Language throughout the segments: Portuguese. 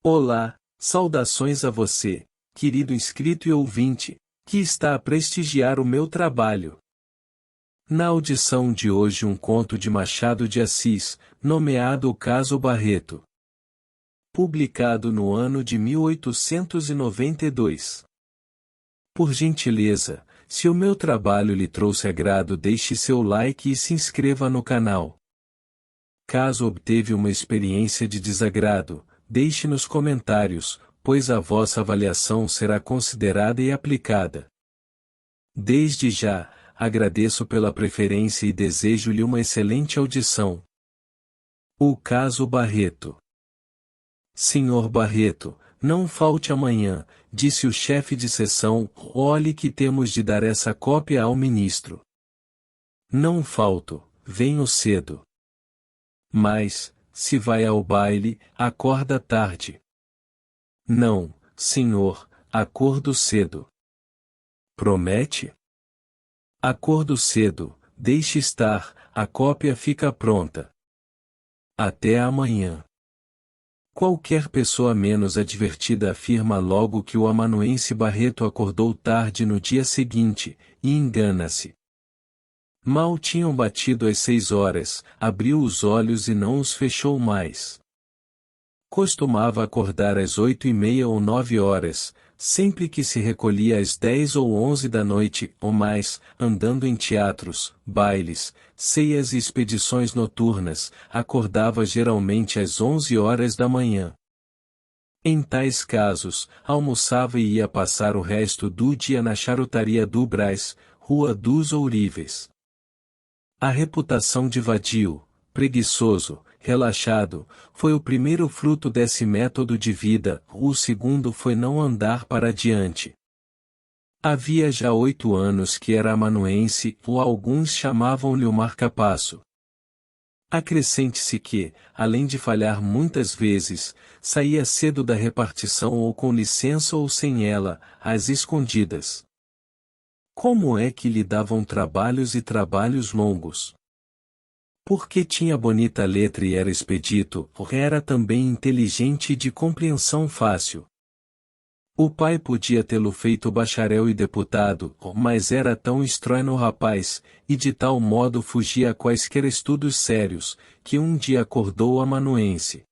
Olá, saudações a você, querido inscrito e ouvinte, que está a prestigiar o meu trabalho. Na audição de hoje um conto de Machado de Assis, nomeado O Caso Barreto. Publicado no ano de 1892. Por gentileza, se o meu trabalho lhe trouxe agrado, deixe seu like e se inscreva no canal. Caso obteve uma experiência de desagrado, deixe nos comentários, pois a vossa avaliação será considerada e aplicada. Desde já, agradeço pela preferência e desejo-lhe uma excelente audição. O Caso Barreto. Senhor Barreto, não falte amanhã, disse o chefe de seção, olhe que temos de dar essa cópia ao ministro. Não falto, venho cedo. Mas, se vai ao baile, acorda tarde. Não, senhor, acordo cedo. Promete? Acordo cedo, deixe estar, a cópia fica pronta. Até amanhã. Qualquer pessoa menos advertida afirma logo que o amanuense Barreto acordou tarde no dia seguinte, e engana-se. Mal tinham batido as 6 horas, abriu os olhos e não os fechou mais. Costumava acordar às 8:30 ou 9 horas, sempre que se recolhia às 10 ou 11 da noite, ou mais, andando em teatros, bailes, ceias e expedições noturnas, acordava geralmente às 11 horas da manhã. Em tais casos, almoçava e ia passar o resto do dia na charutaria do Brás, Rua dos Ouríveis. A reputação de vadio, preguiçoso, relaxado, foi o primeiro fruto desse método de vida, o segundo foi não andar para adiante. Havia já 8 anos que era amanuense, ou alguns chamavam-lhe o marcapasso. Acrescente-se que, além de falhar muitas vezes, saía cedo da repartição ou com licença ou sem ela, às escondidas. Como é que lhe davam trabalhos e trabalhos longos? Porque tinha bonita letra e era expedito, era também inteligente e de compreensão fácil. O pai podia tê-lo feito bacharel e deputado, mas era tão estróino rapaz, e de tal modo fugia a quaisquer estudos sérios, que um dia acordou o amanuense.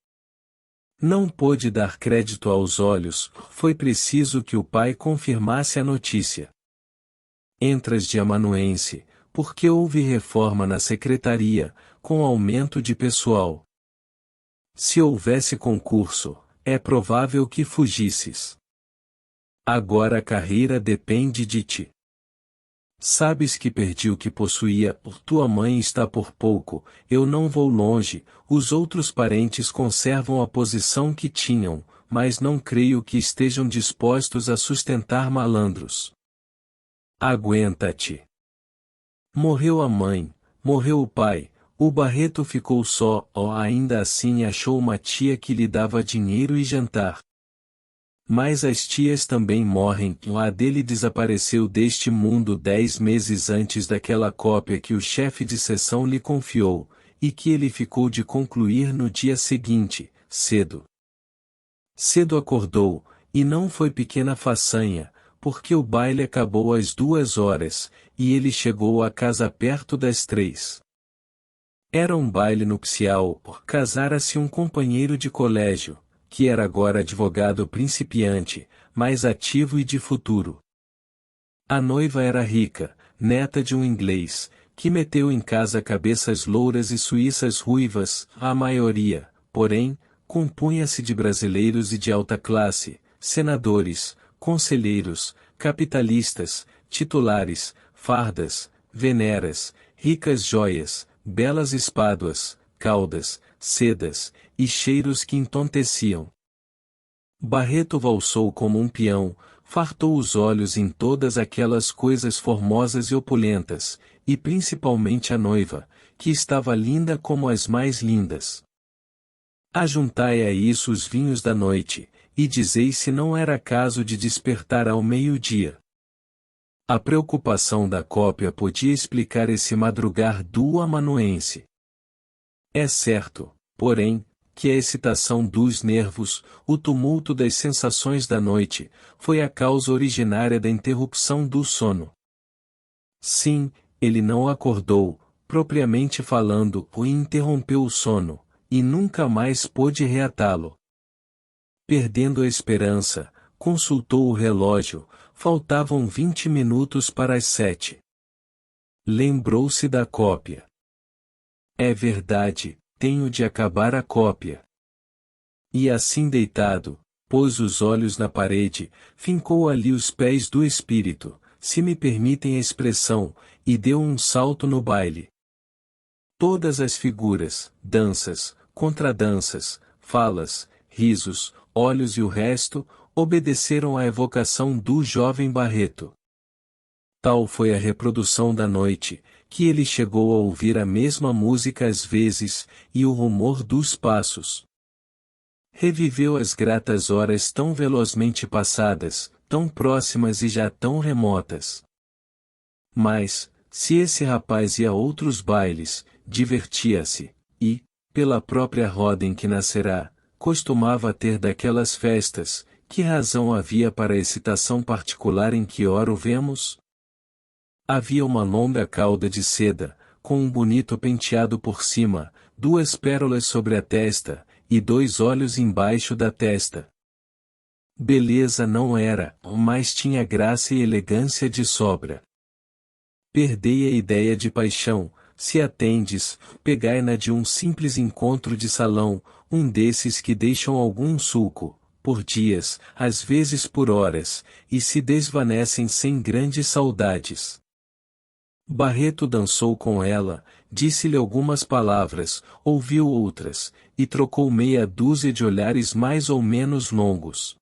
Não pôde dar crédito aos olhos, foi preciso que o pai confirmasse a notícia. Entras de amanuense, porque houve reforma na secretaria, com aumento de pessoal. Se houvesse concurso, é provável que fugisses. Agora a carreira depende de ti. Sabes que perdi o que possuía, tua mãe está por pouco, eu não vou longe, os outros parentes conservam a posição que tinham, mas não creio que estejam dispostos a sustentar malandros. Aguenta-te. Morreu a mãe, morreu o pai, o Barreto ficou só, ainda assim achou uma tia que lhe dava dinheiro e jantar. Mas as tias também morrem, a dele desapareceu deste mundo 10 meses antes daquela cópia que o chefe de seção lhe confiou, e que ele ficou de concluir no dia seguinte, cedo. Cedo acordou, e não foi pequena façanha, porque o baile acabou às 2 horas, e ele chegou à casa perto das 3. Era um baile nupcial, casara-se um companheiro de colégio, que era agora advogado principiante, mais ativo e de futuro. A noiva era rica, neta de um inglês, que meteu em casa cabeças louras e suíças ruivas, a maioria, porém, compunha-se de brasileiros e de alta classe, senadores, conselheiros, capitalistas, titulares, fardas, veneras, ricas joias, belas espáduas, caudas, sedas, e cheiros que entonteciam. Barreto valsou como um peão, fartou os olhos em todas aquelas coisas formosas e opulentas, e principalmente a noiva, que estava linda como as mais lindas. Ajuntai a isso os vinhos da noite, e dizei se não era caso de despertar ao meio-dia. A preocupação da cópia podia explicar esse madrugar do amanuense. É certo, porém, que a excitação dos nervos, o tumulto das sensações da noite, foi a causa originária da interrupção do sono. Sim, ele não acordou, propriamente falando, ou interrompeu o sono, e nunca mais pôde reatá-lo. Perdendo a esperança, consultou o relógio, faltavam 20 minutos para as 7. Lembrou-se da cópia. É verdade, tenho de acabar a cópia. E assim deitado, pôs os olhos na parede, fincou ali os pés do espírito, se me permitem a expressão, e deu um salto no baile. Todas as figuras, danças, contradanças, falas, risos, olhos e o resto, obedeceram à evocação do jovem Barreto. Tal foi a reprodução da noite, que ele chegou a ouvir a mesma música às vezes, e o rumor dos passos. Reviveu as gratas horas tão velozmente passadas, tão próximas e já tão remotas. Mas, se esse rapaz ia a outros bailes, divertia-se, e, pela própria roda em que nascerá, costumava ter daquelas festas, que razão havia para a excitação particular em que ora o vemos? Havia uma longa cauda de seda, com um bonito penteado por cima, 2 pérolas sobre a testa, e 2 olhos embaixo da testa. Beleza não era, mas tinha graça e elegância de sobra. Perdei a ideia de paixão, se atendes, pegai-na de um simples encontro de salão, um desses que deixam algum sulco, por dias, às vezes por horas, e se desvanecem sem grandes saudades. Barreto dançou com ela, disse-lhe algumas palavras, ouviu outras, e trocou meia dúzia de olhares mais ou menos longos.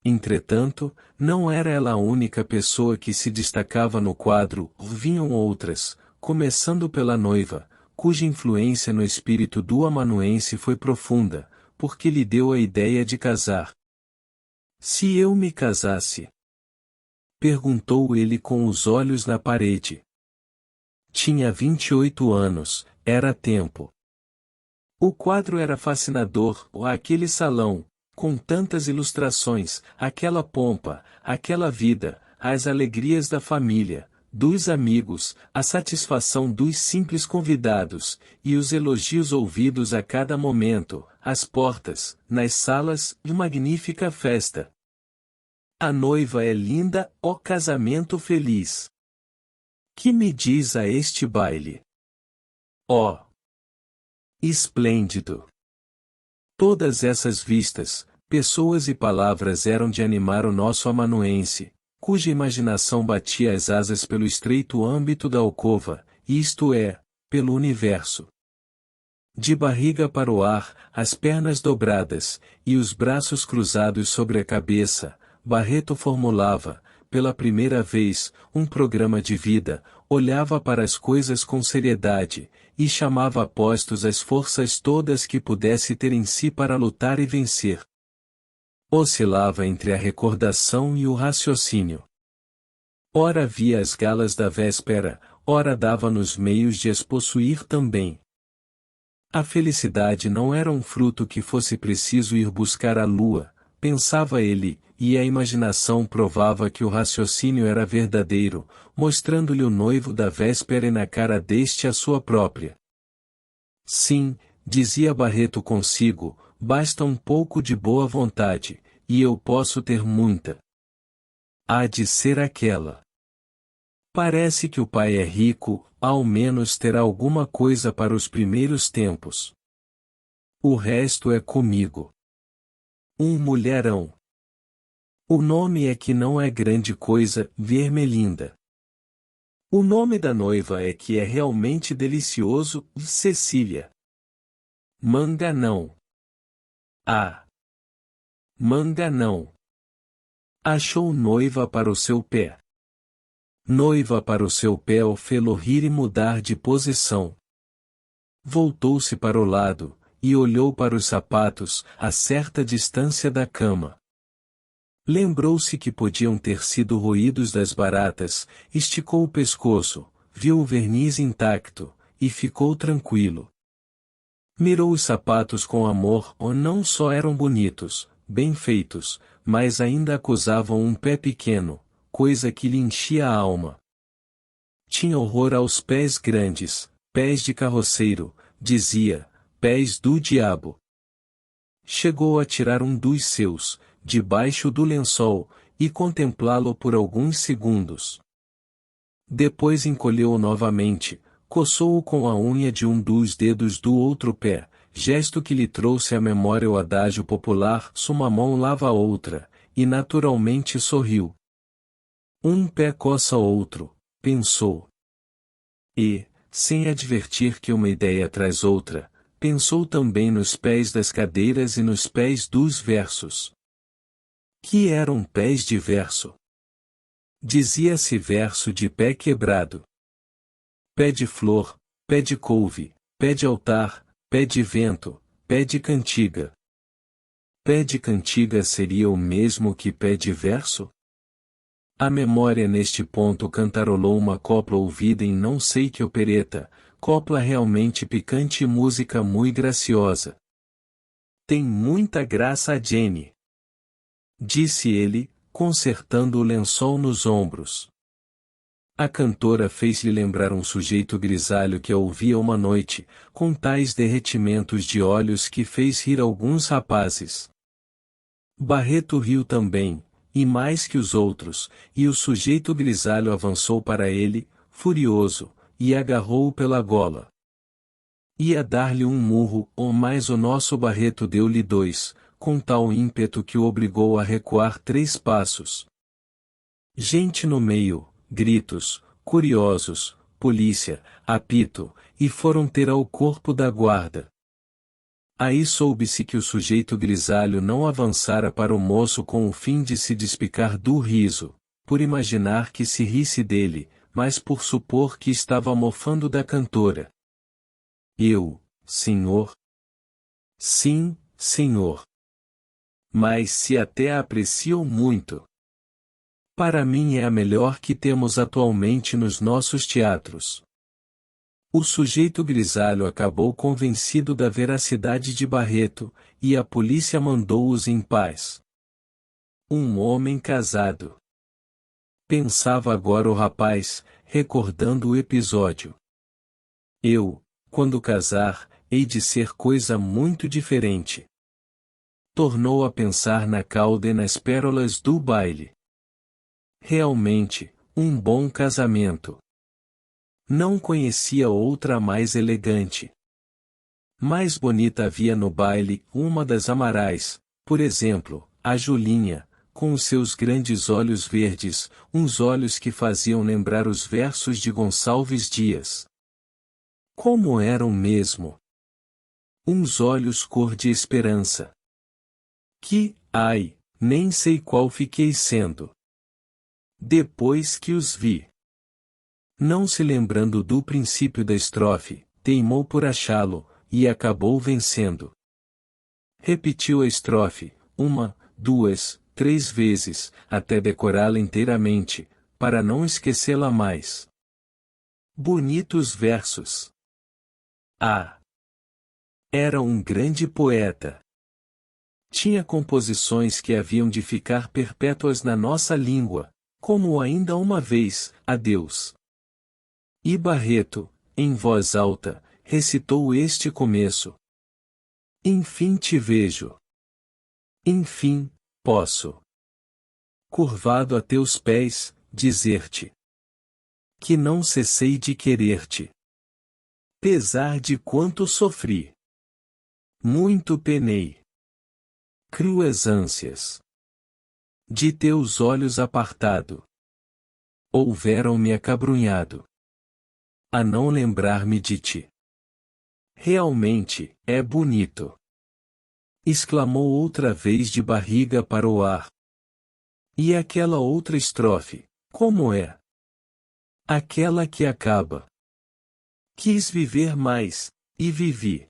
Entretanto, não era ela a única pessoa que se destacava no quadro, vinham outras, começando pela noiva, cuja influência no espírito do amanuense foi profunda, porque lhe deu a ideia de casar. Se eu me casasse? Perguntou ele com os olhos na parede. Tinha 28 anos, era tempo. O quadro era fascinador, aquele salão, com tantas ilustrações, aquela pompa, aquela vida, as alegrias da família, dos amigos, a satisfação dos simples convidados, e os elogios ouvidos a cada momento, às portas, nas salas, e magnífica festa. A noiva é linda, ó casamento feliz! Que me diz a este baile? Ó! Esplêndido! Todas essas vistas, pessoas e palavras eram de animar o nosso amanuense, cuja imaginação batia as asas pelo estreito âmbito da alcova, isto é, pelo universo. De barriga para o ar, as pernas dobradas, e os braços cruzados sobre a cabeça, Barreto formulava, pela primeira vez, um programa de vida, olhava para as coisas com seriedade, e chamava a postos as forças todas que pudesse ter em si para lutar e vencer. Oscilava entre a recordação e o raciocínio. Ora via as galas da véspera, ora dava-nos meios de as possuir também. A felicidade não era um fruto que fosse preciso ir buscar à lua, pensava ele, e a imaginação provava que o raciocínio era verdadeiro, mostrando-lhe o noivo da véspera e na cara deste a sua própria. Sim, dizia Barreto consigo, basta um pouco de boa vontade, e eu posso ter muita. Há de ser aquela. Parece que o pai é rico, ao menos terá alguma coisa para os primeiros tempos. O resto é comigo. Um mulherão. O nome é que não é grande coisa, Vermelinda. O nome da noiva é que é realmente delicioso, Cecília. Manga não. Ah! Manga não. Achou noiva para o seu pé. Noiva para o seu pé o fê-lo rir e mudar de posição. Voltou-se para o lado, e olhou para os sapatos, a certa distância da cama. Lembrou-se que podiam ter sido roídos das baratas, esticou o pescoço, viu o verniz intacto, e ficou tranquilo. Mirou os sapatos com amor, ou não só eram bonitos, bem feitos, mas ainda acusavam um pé pequeno, coisa que lhe enchia a alma. Tinha horror aos pés grandes, pés de carroceiro, dizia, pés do diabo. Chegou a tirar um dos seus, debaixo do lençol, e contemplá-lo por alguns segundos. Depois encolheu-o novamente, coçou-o com a unha de um dos dedos do outro pé, gesto que lhe trouxe à memória o adágio popular: "Suma mão lava a outra", e naturalmente sorriu. Um pé coça outro, pensou. E, sem advertir que uma ideia traz outra, pensou também nos pés das cadeiras e nos pés dos versos. Que eram pés de verso? Dizia-se verso de pé quebrado. Pé de flor, pé de couve, pé de altar, pé de vento, pé de cantiga. Pé de cantiga seria o mesmo que pé de verso? A memória neste ponto cantarolou uma copla ouvida em não sei que opereta, copla realmente picante e música muito graciosa. "Tem muita graça a Jenny", disse ele, consertando o lençol nos ombros. A cantora fez-lhe lembrar um sujeito grisalho que a ouvia uma noite, com tais derretimentos de olhos que fez rir alguns rapazes. Barreto riu também, e mais que os outros, e o sujeito grisalho avançou para ele, furioso, e agarrou-o pela gola. Ia dar-lhe um murro, mas o nosso Barreto deu-lhe dois, com tal ímpeto que o obrigou a recuar 3 passos. Gente no meio, gritos, curiosos, polícia, apito, e foram ter ao corpo da guarda. Aí soube-se que o sujeito grisalho não avançara para o moço com o fim de se despicar do riso, por imaginar que se risse dele, mas por supor que estava mofando da cantora. "Eu, senhor?" "Sim, senhor. Mas se até a apreciam muito. Para mim é a melhor que temos atualmente nos nossos teatros." O sujeito grisalho acabou convencido da veracidade de Barreto, e a polícia mandou-os em paz. Um homem casado. Pensava agora o rapaz, recordando o episódio. "Eu, quando casar, hei de ser coisa muito diferente." Tornou a pensar na cauda e nas pérolas do baile. Realmente, um bom casamento. Não conhecia outra mais elegante. Mais bonita havia no baile uma das Amarais, por exemplo, a Julinha, com os seus grandes olhos verdes, uns olhos que faziam lembrar os versos de Gonçalves Dias. Como eram mesmo? Uns olhos cor de esperança. Que, ai, nem sei qual fiquei sendo. Depois que os vi. Não se lembrando do princípio da estrofe, teimou por achá-lo, e acabou vencendo. Repetiu a estrofe, 1, 2, 3 vezes, até decorá-la inteiramente, para não esquecê-la mais. Bonitos versos. Ah! Era um grande poeta. Tinha composições que haviam de ficar perpétuas na nossa língua, como ainda uma vez, adeus. E Barreto, em voz alta, recitou este começo. Enfim te vejo. Enfim, posso. Curvado a teus pés, dizer-te que não cessei de querer-te. Pesar de quanto sofri. Muito penei. Cruas ânsias. De teus olhos apartado. Houveram-me acabrunhado. A não lembrar-me de ti. Realmente, é bonito. Exclamou outra vez de barriga para o ar. E aquela outra estrofe, como é? Aquela que acaba. Quis viver mais, e vivi.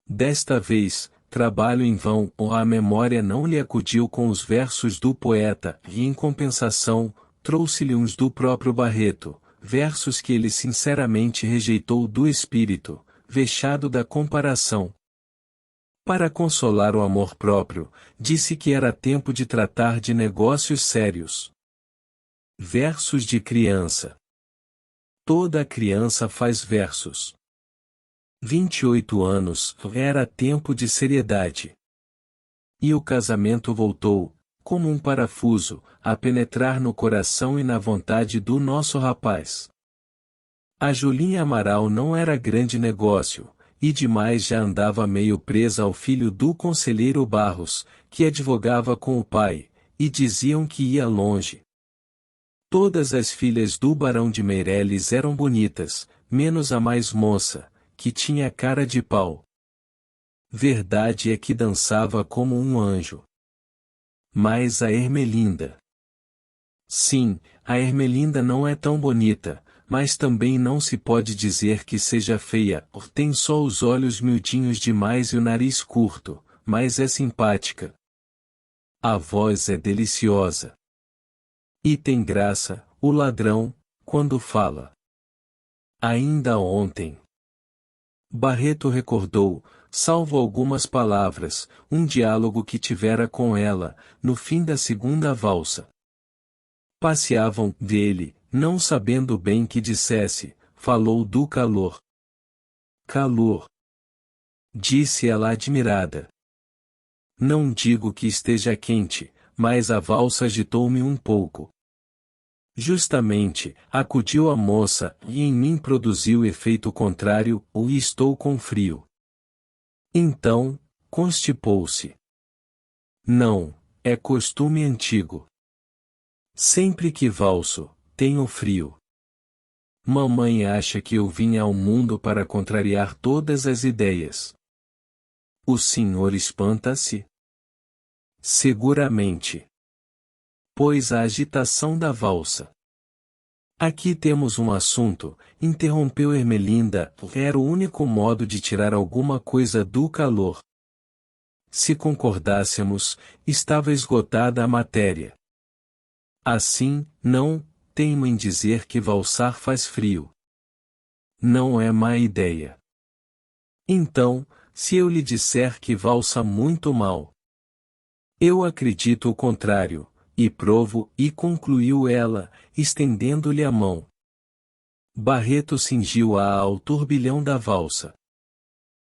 Desta vez, trabalho em vão, ou a memória não lhe acudiu com os versos do poeta, e em compensação, trouxe-lhe uns do próprio Barreto, versos que ele sinceramente rejeitou do espírito, vexado da comparação. Para consolar o amor próprio, disse que era tempo de tratar de negócios sérios. Versos de criança. Toda criança faz versos. 28 anos, era tempo de seriedade. E o casamento voltou, como um parafuso, a penetrar no coração e na vontade do nosso rapaz. A Julinha Amaral não era grande negócio, e demais já andava meio presa ao filho do conselheiro Barros, que advogava com o pai, e diziam que ia longe. Todas as filhas do Barão de Meireles eram bonitas, menos a mais moça, que tinha cara de pau. Verdade é que dançava como um anjo. Mas a Ermelinda. Sim, a Ermelinda não é tão bonita, mas também não se pode dizer que seja feia, tem só os olhos miudinhos demais e o nariz curto, mas é simpática. A voz é deliciosa. E tem graça, o ladrão, quando fala. Ainda ontem. Barreto recordou, salvo algumas palavras, um diálogo que tivera com ela, no fim da segunda valsa. Passeavam dele, não sabendo bem que dissesse, falou do calor. Calor. Disse ela admirada. Não digo que esteja quente, mas a valsa agitou-me um pouco. Justamente, acudiu a moça, e em mim produziu efeito contrário, ou estou com frio. Então, constipou-se. Não, é costume antigo. Sempre que valso, tenho frio. Mamãe acha que eu vim ao mundo para contrariar todas as ideias. O senhor espanta-se? Seguramente. Pois a agitação da valsa. Aqui temos um assunto, interrompeu Ermelinda, era o único modo de tirar alguma coisa do calor. Se concordássemos, estava esgotada a matéria. Assim, não, teimo em dizer que valsar faz frio. Não é má ideia. Então, se eu lhe disser que valsa muito mal. Eu acredito o contrário. E provo, e concluiu ela, estendendo-lhe a mão. Barreto cingiu-a ao turbilhão da valsa.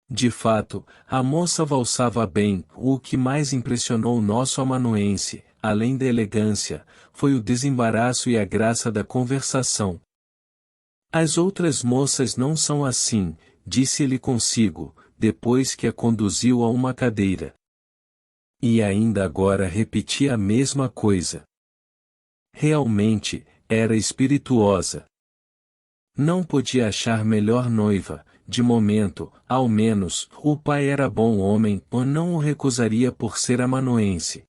De fato, a moça valsava bem, o que mais impressionou o nosso amanuense, além da elegância, foi o desembaraço e a graça da conversação. As outras moças não são assim, disse ele consigo, depois que a conduziu a uma cadeira. E ainda agora repetia a mesma coisa. Realmente, era espirituosa. Não podia achar melhor noiva, de momento, ao menos, o pai era bom homem, ou não o recusaria por ser amanuense.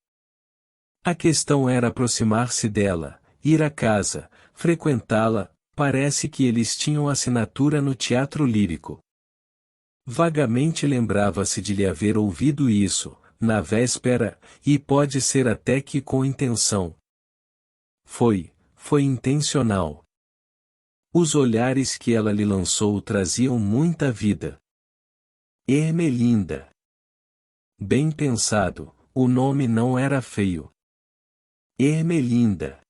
A questão era aproximar-se dela, ir à casa, frequentá-la, parece que eles tinham assinatura no teatro lírico. Vagamente lembrava-se de lhe haver ouvido isso, na véspera, e pode ser até que com intenção. Foi intencional. Os olhares que ela lhe lançou traziam muita vida. Ermelinda. Bem pensado, o nome não era feio. Ermelinda.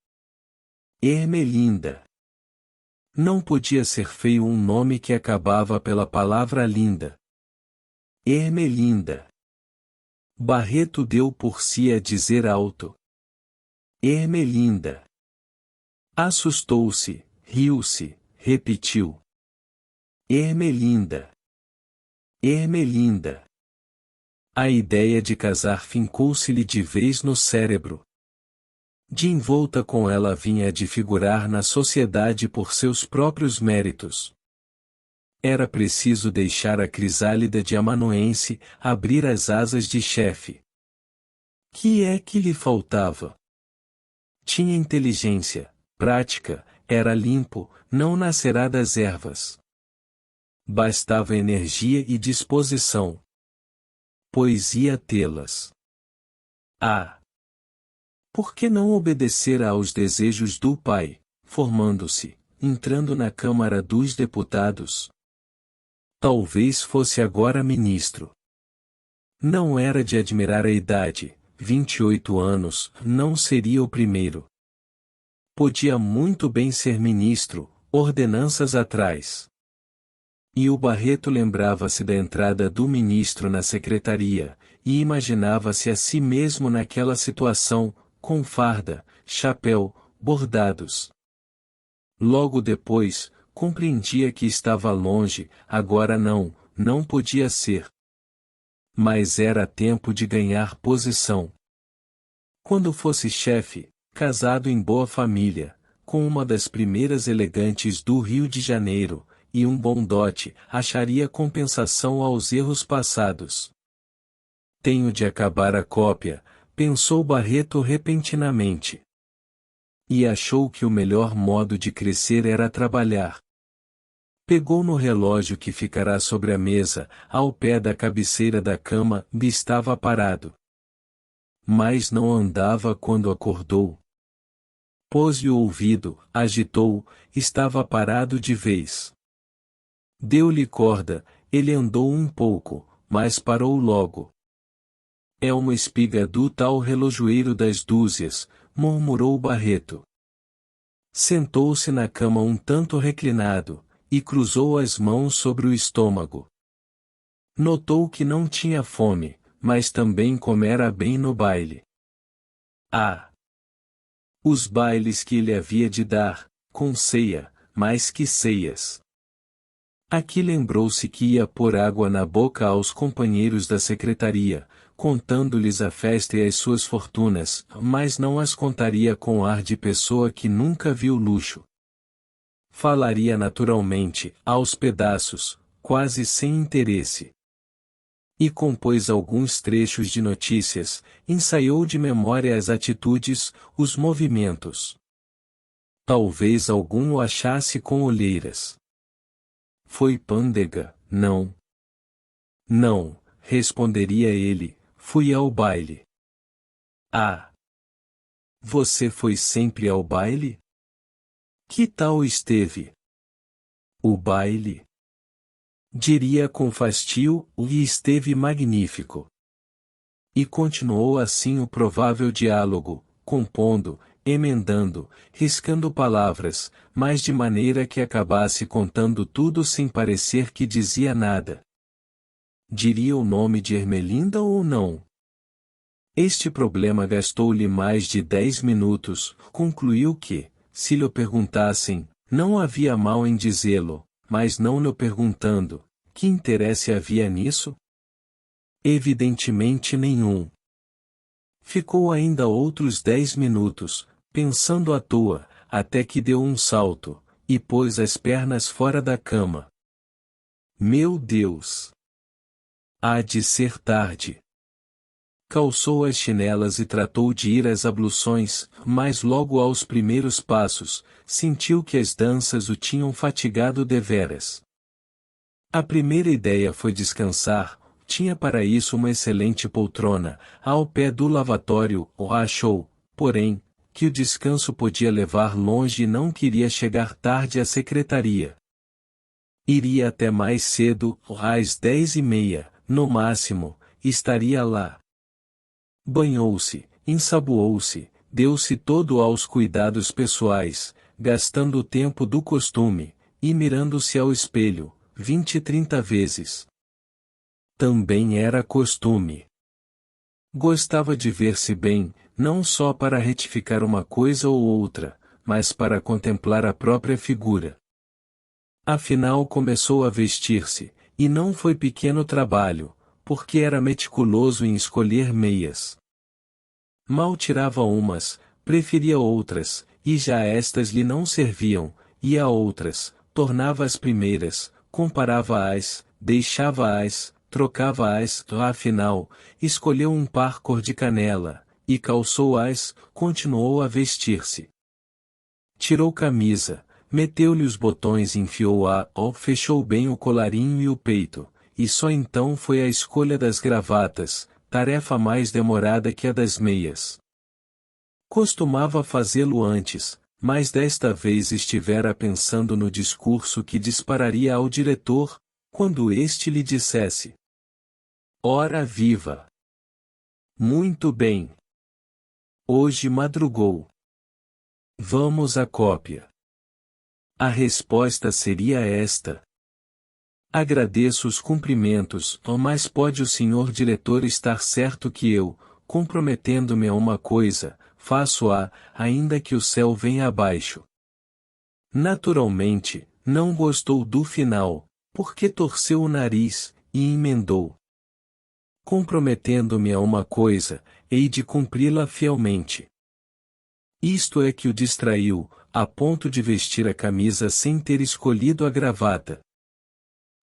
Ermelinda. Não podia ser feio um nome que acabava pela palavra linda. Ermelinda. Barreto deu por si a dizer alto. Ermelinda. Assustou-se, riu-se, repetiu. Ermelinda. Ermelinda. A ideia de casar fincou-se-lhe de vez no cérebro. De envolta com ela vinha de figurar na sociedade por seus próprios méritos. Era preciso deixar a crisálida de amanuense, abrir as asas de chefe. Que é que lhe faltava? Tinha inteligência, prática, era limpo, não nascerá das ervas. Bastava energia e disposição. Pois ia tê-las. Ah! Por que não obedecer aos desejos do pai, formando-se, entrando na Câmara dos Deputados? Talvez fosse agora ministro. Não era de admirar a idade, 28 anos, não seria o primeiro. Podia muito bem ser ministro, ordenanças atrás. E o Barreto lembrava-se da entrada do ministro na secretaria, e imaginava-se a si mesmo naquela situação, com farda, chapéu, bordados. Logo depois, compreendia que estava longe, agora não podia ser. Mas era tempo de ganhar posição. Quando fosse chefe, casado em boa família, com uma das primeiras elegantes do Rio de Janeiro, e um bom dote, acharia compensação aos erros passados. Tenho de acabar a cópia, pensou Barreto repentinamente. E achou que o melhor modo de crescer era trabalhar. Pegou no relógio que ficará sobre a mesa, ao pé da cabeceira da cama, e estava parado. Mas não andava quando acordou. Pôs-lhe o ouvido, agitou, estava parado de vez. Deu-lhe corda, ele andou um pouco, mas parou logo. É uma espiga do tal relojoeiro das dúzias, murmurou Barreto. Sentou-se na cama um tanto reclinado, e cruzou as mãos sobre o estômago. Notou que não tinha fome, mas também comera bem no baile. Ah! Os bailes que ele havia de dar, com ceia, mais que ceias. Aqui lembrou-se que ia pôr água na boca aos companheiros da secretaria, contando-lhes a festa e as suas fortunas, mas não as contaria com ar de pessoa que nunca viu luxo. Falaria naturalmente, aos pedaços, quase sem interesse. E compôs alguns trechos de notícias, ensaiou de memória as atitudes, os movimentos. Talvez algum o achasse com olheiras. Foi pândega, não. Não, responderia ele, fui ao baile. Ah! Você foi sempre ao baile? Que tal esteve? O baile? Diria com fastio, e esteve magnífico. E continuou assim o provável diálogo, compondo, emendando, riscando palavras, mas de maneira que acabasse contando tudo sem parecer que dizia nada. Diria o nome de Ermelinda ou não? Este problema gastou-lhe mais de 10 minutos, concluiu que, se lhe perguntassem, não havia mal em dizê-lo, mas não lhe perguntando, que interesse havia nisso? Evidentemente nenhum. Ficou ainda outros 10 minutos, pensando à toa, até que deu um salto, e pôs as pernas fora da cama. Meu Deus! Há de ser tarde. Calçou as chinelas e tratou de ir às abluções, mas logo aos primeiros passos, sentiu que as danças o tinham fatigado deveras. A primeira ideia foi descansar, tinha para isso uma excelente poltrona, ao pé do lavatório, achou, porém, que o descanso podia levar longe e não queria chegar tarde à secretaria. Iria até mais cedo, às 10h30, no máximo, estaria lá. Banhou-se, ensaboou-se, deu-se todo aos cuidados pessoais, gastando o tempo do costume, e mirando-se ao espelho, 20 e 30 vezes. Também era costume. Gostava de ver-se bem, não só para retificar uma coisa ou outra, mas para contemplar a própria figura. Afinal começou a vestir-se, e não foi pequeno trabalho, porque era meticuloso em escolher meias. Mal tirava umas, preferia outras, e já estas lhe não serviam, ia a outras, tornava as primeiras, comparava-as, deixava-as, trocava-as, afinal, escolheu um par cor de canela, e calçou-as, continuou a vestir-se. Tirou camisa, meteu-lhe os botões e enfiou-a, fechou bem o colarinho e o peito, e só então foi à escolha das gravatas, tarefa mais demorada que a das meias. Costumava fazê-lo antes, mas desta vez estivera pensando no discurso que dispararia ao diretor, quando este lhe dissesse: ora viva! Muito bem! Hoje madrugou. Vamos à cópia. A resposta seria esta: agradeço os cumprimentos, mas pode o senhor diretor estar certo que eu, comprometendo-me a uma coisa, faço-a, ainda que o céu venha abaixo. Naturalmente, não gostou do final, porque torceu o nariz, e emendou: comprometendo-me a uma coisa, hei de cumpri-la fielmente. Isto é que o distraiu, a ponto de vestir a camisa sem ter escolhido a gravata.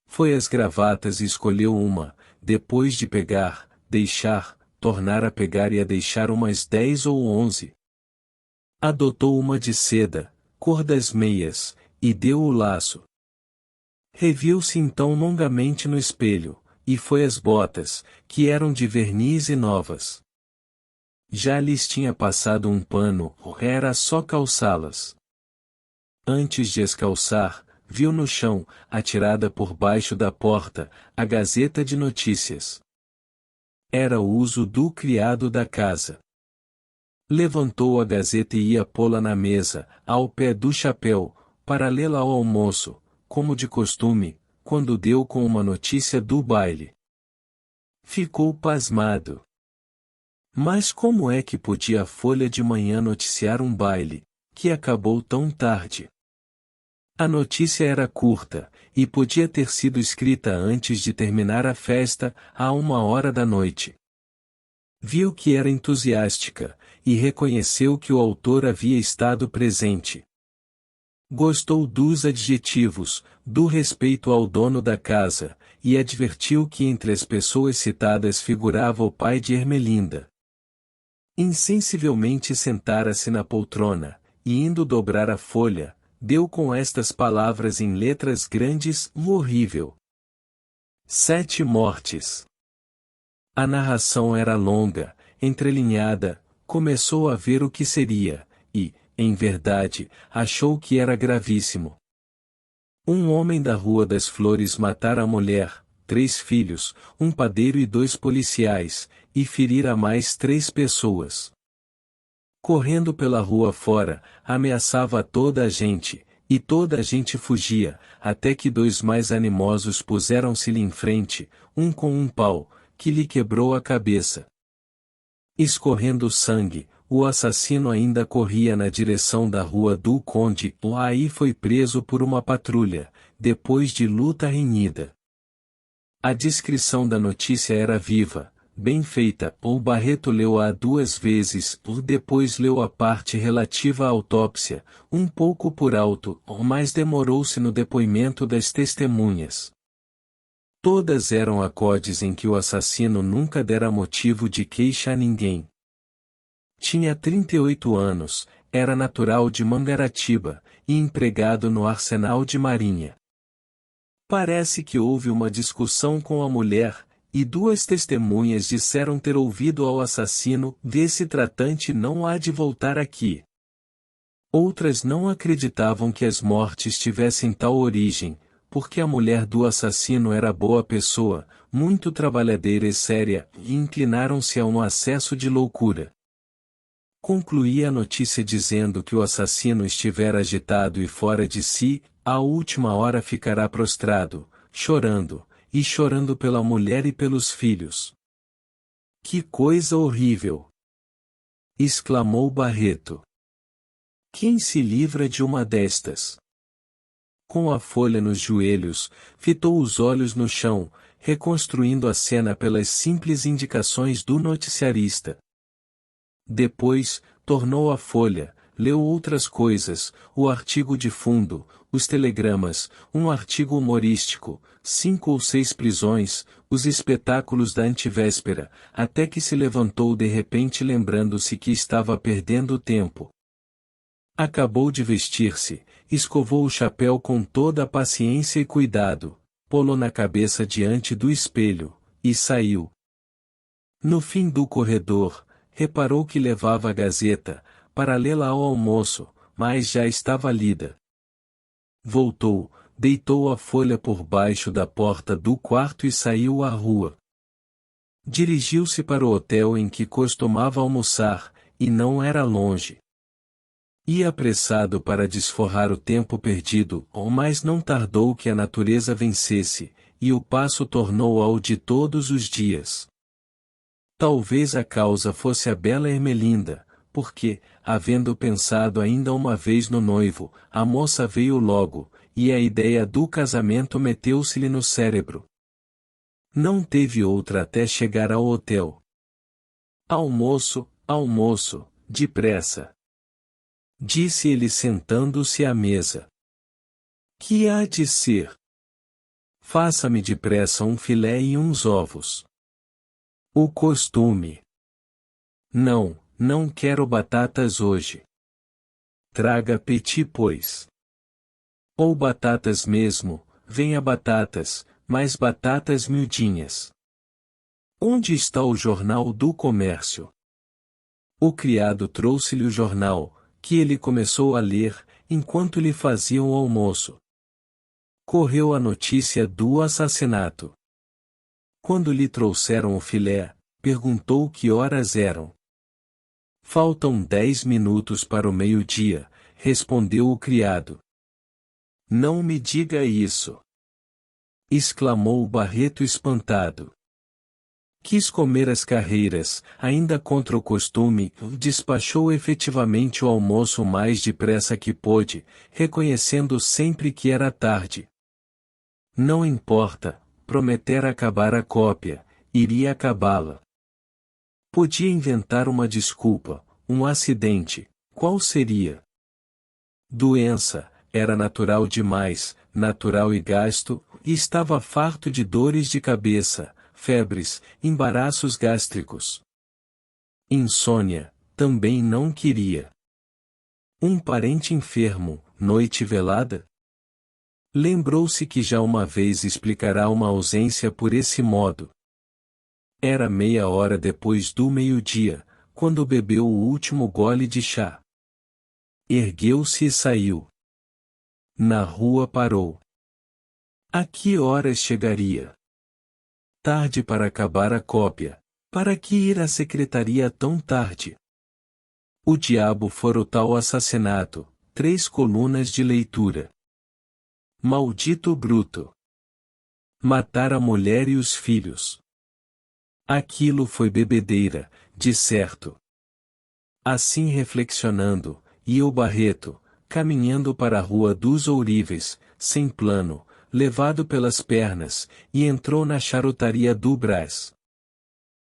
Foi às gravatas e escolheu uma, depois de pegar, deixar, tornar a pegar e a deixar umas 10 ou 11. Adotou uma de seda, cor das meias, e deu o laço. Reviu-se então longamente no espelho, e foi às botas, que eram de verniz e novas. Já lhes tinha passado um pano, era só calçá-las. Antes de as calçar, viu no chão, atirada por baixo da porta, a Gazeta de Notícias. Era o uso do criado da casa. Levantou a Gazeta e ia pô-la na mesa, ao pé do chapéu, para lê-la ao almoço, como de costume, quando deu com uma notícia do baile. Ficou pasmado. Mas como é que podia a Folha de Manhã noticiar um baile, que acabou tão tarde? A notícia era curta, e podia ter sido escrita antes de terminar a festa, à 1h da noite. Viu que era entusiástica, e reconheceu que o autor havia estado presente. Gostou dos adjetivos, do respeito ao dono da casa, e advertiu que entre as pessoas citadas figurava o pai de Ermelinda. Insensivelmente sentara-se na poltrona, e indo dobrar a folha, deu com estas palavras em letras grandes: horrível. 7 mortes. A narração era longa, entrelinhada, começou a ver o que seria, e, em verdade, achou que era gravíssimo. Um homem da Rua das Flores matara a mulher, 3 filhos, um padeiro e 2 policiais, e ferir a mais 3 pessoas. Correndo pela rua fora, ameaçava a toda a gente, e toda a gente fugia, até que 2 mais animosos puseram-se-lhe em frente, um com um pau, que lhe quebrou a cabeça. Escorrendo sangue, o assassino ainda corria na direção da Rua do Conde, aí foi preso por uma patrulha, depois de luta renhida. A descrição da notícia era viva, bem feita, o Barreto leu-a 2 vezes, depois leu a parte relativa à autópsia, um pouco por alto, mas demorou-se no depoimento das testemunhas. Todas eram acordes em que o assassino nunca dera motivo de queixa a ninguém. Tinha 38 anos, era natural de Mangaratiba, e empregado no Arsenal de Marinha. Parece que houve uma discussão com a mulher, e 2 testemunhas disseram ter ouvido ao assassino: desse tratante não há de voltar aqui. Outras não acreditavam que as mortes tivessem tal origem, porque a mulher do assassino era boa pessoa, muito trabalhadeira e séria, e inclinaram-se a um acesso de loucura. Concluía a notícia dizendo que o assassino estivera agitado e fora de si, à última hora ficará prostrado, chorando, e chorando pela mulher e pelos filhos. Que coisa horrível! Exclamou Barreto. Quem se livra de uma destas? Com a folha nos joelhos, fitou os olhos no chão, reconstruindo a cena pelas simples indicações do noticiarista. Depois, tornou a folha, leu outras coisas, o artigo de fundo, os telegramas, um artigo humorístico, 5 ou 6 prisões, os espetáculos da antevéspera, até que se levantou de repente lembrando-se que estava perdendo tempo. Acabou de vestir-se, escovou o chapéu com toda a paciência e cuidado, pô-lo na cabeça diante do espelho, e saiu. No fim do corredor, reparou que levava a Gazeta, para lê-la ao almoço, mas já estava lida. Voltou, deitou a folha por baixo da porta do quarto e saiu à rua. Dirigiu-se para o hotel em que costumava almoçar, e não era longe. Ia apressado para desforrar o tempo perdido, mas não tardou que a natureza vencesse, e o passo tornou ao de todos os dias. Talvez a causa fosse a bela Ermelinda, porque, havendo pensado ainda uma vez no noivo, a moça veio logo, e a ideia do casamento meteu-se-lhe no cérebro. Não teve outra até chegar ao hotel. Almoço, almoço, depressa, disse ele sentando-se à mesa. Que há de ser? Faça-me depressa um filé e uns ovos. O costume. Não, não quero batatas hoje. Traga petit pois. Ou batatas mesmo, venha batatas, mas batatas miudinhas. Onde está o jornal do comércio? O criado trouxe-lhe o jornal, que ele começou a ler, enquanto lhe faziam o almoço. Correu a notícia do assassinato. Quando lhe trouxeram o filé, perguntou que horas eram. Faltam 10 minutos para o meio-dia, respondeu o criado. Não me diga isso! Exclamou o Barreto espantado. Quis comer as carreiras, ainda contra o costume, despachou efetivamente o almoço o mais depressa que pôde, reconhecendo sempre que era tarde. Não importa, prometera acabar a cópia, iria acabá-la. Podia inventar uma desculpa, um acidente, qual seria? Doença, era natural demais, natural e gasto, e estava farto de dores de cabeça, febres, embaraços gástricos. Insônia, também não queria. Um parente enfermo, noite velada? Lembrou-se que já uma vez explicará uma ausência por esse modo. Era meia hora depois do meio-dia, quando bebeu o último gole de chá. Ergueu-se e saiu. Na rua parou. A que horas chegaria? Tarde para acabar a cópia. Para que ir à secretaria tão tarde? O diabo fora o tal assassinato, 3 colunas de leitura. Maldito bruto! Matar a mulher e os filhos. Aquilo foi bebedeira, de certo. Assim reflexionando, ia o Barreto, caminhando para a Rua dos Ouríveis, sem plano, levado pelas pernas, e entrou na charutaria do Brás.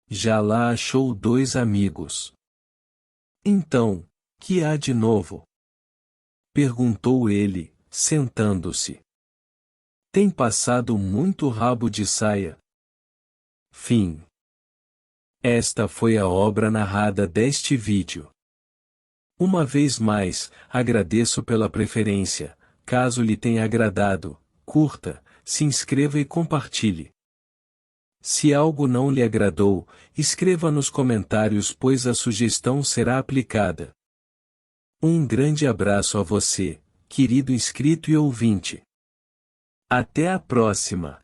Já lá achou 2 amigos. Então, que há de novo? Perguntou ele, sentando-se. Tem passado muito rabo de saia? Fim. Esta foi a obra narrada deste vídeo. Uma vez mais, agradeço pela preferência. Caso lhe tenha agradado, curta, se inscreva e compartilhe. Se algo não lhe agradou, escreva nos comentários pois a sugestão será aplicada. Um grande abraço a você, querido inscrito e ouvinte. Até a próxima!